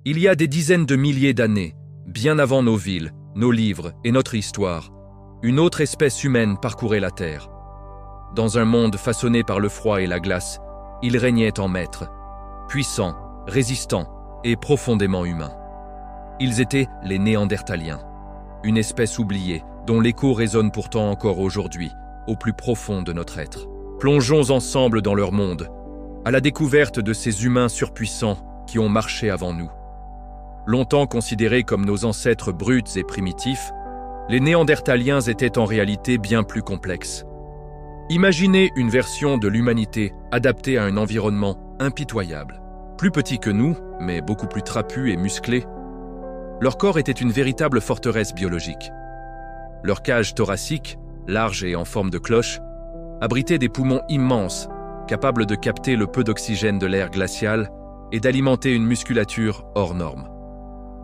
Il y a des dizaines de milliers d'années, bien avant nos villes, nos livres et notre histoire, une autre espèce humaine parcourait la Terre. Dans un monde façonné par le froid et la glace, il régnait en maître, puissant, résistant et profondément humain. Ils étaient les Néandertaliens, une espèce oubliée dont l'écho résonne pourtant encore aujourd'hui, au plus profond de notre être. Plongeons ensemble dans leur monde, à la découverte de ces humains surpuissants qui ont marché avant nous. Longtemps considérés comme nos ancêtres bruts et primitifs, les Néandertaliens étaient en réalité bien plus complexes. Imaginez une version de l'humanité adaptée à un environnement impitoyable. Plus petits que nous, mais beaucoup plus trapus et musclés, leur corps était une véritable forteresse biologique. Leur cage thoracique, large et en forme de cloche, abritait des poumons immenses, capables de capter le peu d'oxygène de l'air glacial et d'alimenter une musculature hors norme.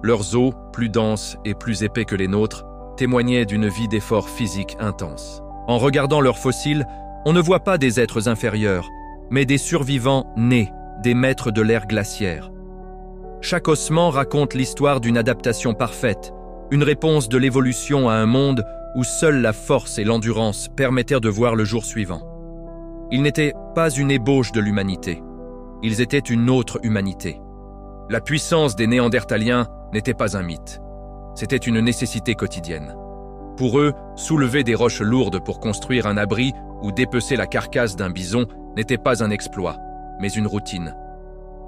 Leurs os, plus denses et plus épais que les nôtres, témoignaient d'une vie d'effort physique intense. En regardant leurs fossiles, on ne voit pas des êtres inférieurs, mais des survivants nés, des maîtres de l'ère glaciaire. Chaque ossement raconte l'histoire d'une adaptation parfaite, une réponse de l'évolution à un monde où seule la force et l'endurance permettèrent de voir le jour suivant. Ils n'étaient pas une ébauche de l'humanité, ils étaient une autre humanité. La puissance des Néandertaliens n'était pas un mythe, c'était une nécessité quotidienne. Pour eux, soulever des roches lourdes pour construire un abri ou dépecer la carcasse d'un bison n'était pas un exploit, mais une routine.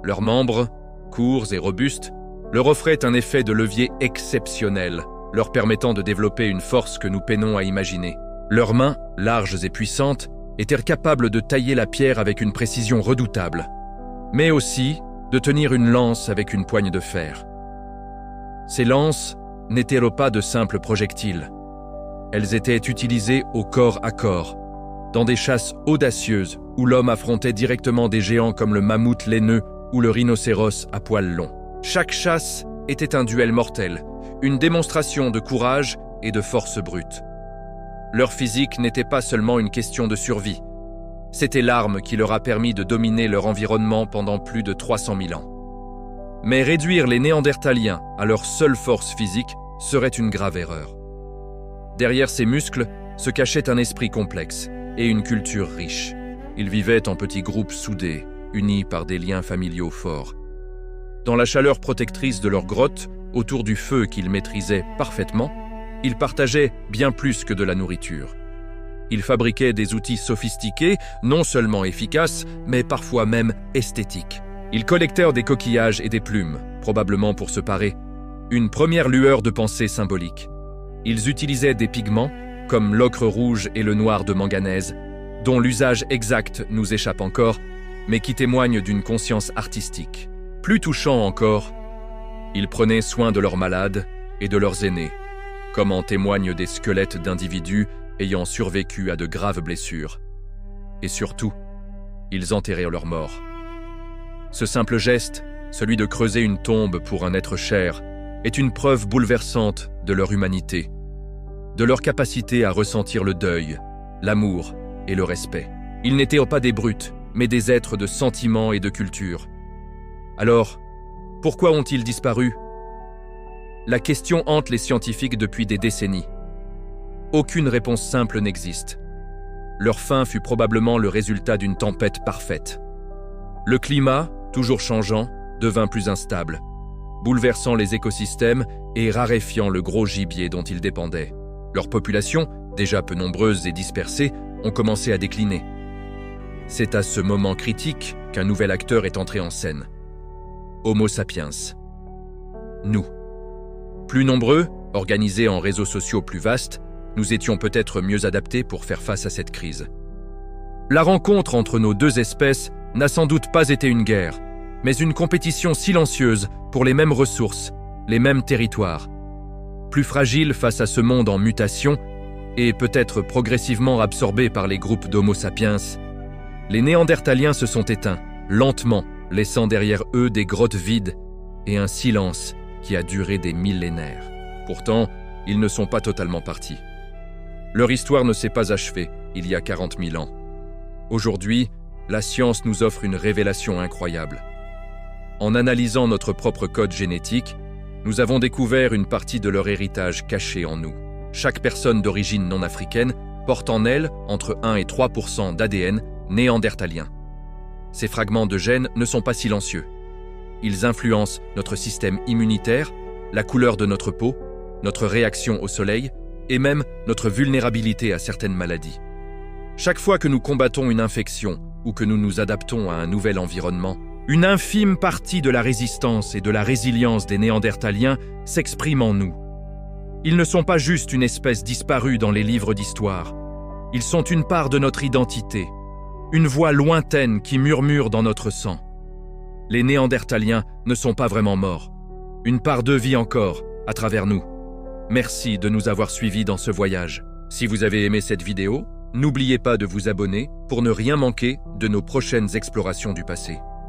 Leurs membres, courts et robustes, leur offraient un effet de levier exceptionnel, leur permettant de développer une force que nous peinons à imaginer. Leurs mains, larges et puissantes, étaient capables de tailler la pierre avec une précision redoutable, mais aussi de tenir une lance avec une poigne de fer. Ces lances n'étaient pas de simples projectiles. Elles étaient utilisées au corps à corps, dans des chasses audacieuses où l'homme affrontait directement des géants comme le mammouth laineux ou le rhinocéros à poils longs. Chaque chasse était un duel mortel, une démonstration de courage et de force brute. Leur physique n'était pas seulement une question de survie, c'était l'arme qui leur a permis de dominer leur environnement pendant plus de 300 000 ans. Mais réduire les Néandertaliens à leur seule force physique serait une grave erreur. Derrière ces muscles se cachait un esprit complexe et une culture riche. Ils vivaient en petits groupes soudés, unis par des liens familiaux forts. Dans la chaleur protectrice de leur grotte, autour du feu qu'ils maîtrisaient parfaitement, ils partageaient bien plus que de la nourriture. Ils fabriquaient des outils sophistiqués, non seulement efficaces, mais parfois même esthétiques. Ils collectèrent des coquillages et des plumes, probablement pour se parer. Une première lueur de pensée symbolique. Ils utilisaient des pigments, comme l'ocre rouge et le noir de manganèse, dont l'usage exact nous échappe encore, mais qui témoignent d'une conscience artistique. Plus touchant encore, ils prenaient soin de leurs malades et de leurs aînés, comme en témoignent des squelettes d'individus ayant survécu à de graves blessures. Et surtout, ils enterraient leurs morts. Ce simple geste, celui de creuser une tombe pour un être cher, est une preuve bouleversante de leur humanité, de leur capacité à ressentir le deuil, l'amour et le respect. Ils n'étaient pas des brutes, mais des êtres de sentiments et de culture. Alors, pourquoi ont-ils disparu? La question hante les scientifiques depuis des décennies. Aucune réponse simple n'existe. Leur fin fut probablement le résultat d'une tempête parfaite. Le climat, toujours changeant, devint plus instable, bouleversant les écosystèmes et raréfiant le gros gibier dont ils dépendaient. Leur population, déjà peu nombreuse et dispersée, ont commencé à décliner. C'est à ce moment critique qu'un nouvel acteur est entré en scène. Homo sapiens. Nous. Plus nombreux, organisés en réseaux sociaux plus vastes, nous étions peut-être mieux adaptés pour faire face à cette crise. La rencontre entre nos deux espèces n'a sans doute pas été une guerre, mais une compétition silencieuse pour les mêmes ressources, les mêmes territoires. Plus fragiles face à ce monde en mutation et peut-être progressivement absorbés par les groupes d'Homo sapiens, les Néandertaliens se sont éteints, lentement, laissant derrière eux des grottes vides et un silence qui a duré des millénaires. Pourtant, ils ne sont pas totalement partis. Leur histoire ne s'est pas achevée il y a 40 000 ans. Aujourd'hui, la science nous offre une révélation incroyable. En analysant notre propre code génétique, nous avons découvert une partie de leur héritage caché en nous. Chaque personne d'origine non africaine porte en elle entre 1 et 3% d'ADN néandertalien. Ces fragments de gènes ne sont pas silencieux. Ils influencent notre système immunitaire, la couleur de notre peau, notre réaction au soleil et même notre vulnérabilité à certaines maladies. Chaque fois que nous combattons une infection ou que nous nous adaptons à un nouvel environnement, une infime partie de la résistance et de la résilience des Néandertaliens s'exprime en nous. Ils ne sont pas juste une espèce disparue dans les livres d'histoire. Ils sont une part de notre identité, une voix lointaine qui murmure dans notre sang. Les Néandertaliens ne sont pas vraiment morts. Une part d'eux vit encore, à travers nous. Merci de nous avoir suivis dans ce voyage. Si vous avez aimé cette vidéo, n'oubliez pas de vous abonner pour ne rien manquer de nos prochaines explorations du passé.